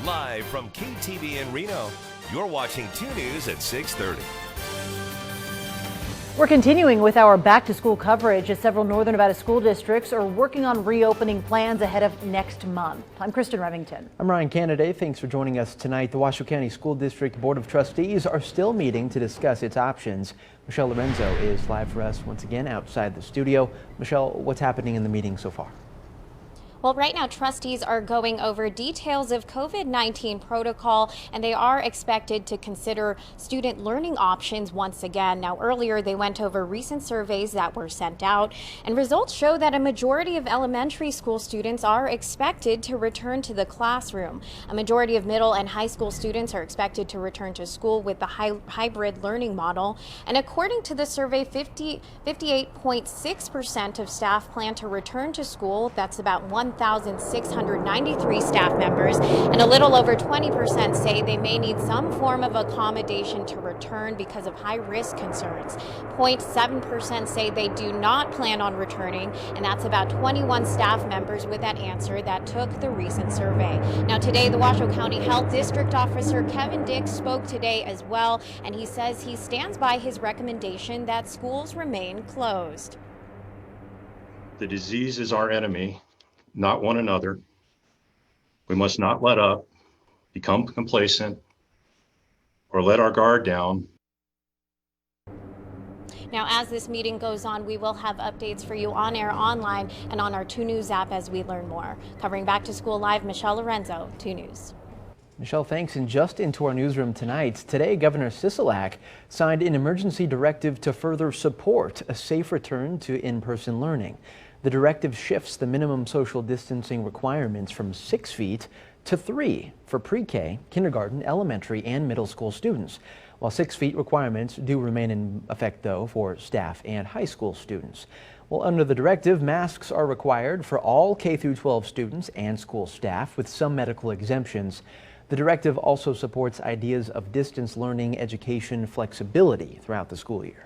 Live from KTV in Reno, you're watching 2 News at 6:30. We're continuing with our back-to-school coverage as several northern Nevada school districts are working on reopening plans ahead of next month. I'm Kristen Remington. I'm Ryan Canaday. Thanks for joining us tonight. The Washoe County School District Board of Trustees are still meeting to discuss its options. Michelle Lorenzo is live for us once again outside the studio. Michelle, what's happening in the meeting so far? Well, right now, trustees are going over details of COVID-19 protocol, and they are expected to consider student learning options once again. Now, earlier, they went over recent surveys that were sent out, and results show that a majority of elementary school students are expected to return to the classroom. A majority of middle and high school students are expected to return to school with the hybrid learning model. And according to the survey, 58.6% of staff plan to return to school. That's about 1,693 staff members, and a little over 20% say they may need some form of accommodation to return because of high-risk concerns. 0.7% say they do not plan on returning, and that's about 21 staff members with that answer that took the recent survey. Now today, the Washoe County Health District Officer Kevin Dix spoke today as well, and he says he stands by his recommendation that schools remain closed. The disease is our enemy, not one another. We must not let up, become complacent, or let our guard down. Now, as this meeting goes on, we will have updates for you on air, online, and on our 2 News app as we learn more. Covering Back to School Live, Michelle Lorenzo, 2 News. Michelle, thanks. And just into our newsroom tonight, today Governor SISOLAK signed an emergency directive to further support a safe return to in-person learning. The directive shifts the minimum social distancing requirements from 6 feet to 3 for pre-K, kindergarten, elementary, and middle school students, while 6 feet requirements do remain in effect, though, for staff and high school students. Well, under the directive, masks are required for all K-12 students and school staff, with some medical exemptions. The directive also supports ideas of distance learning education flexibility throughout the school year.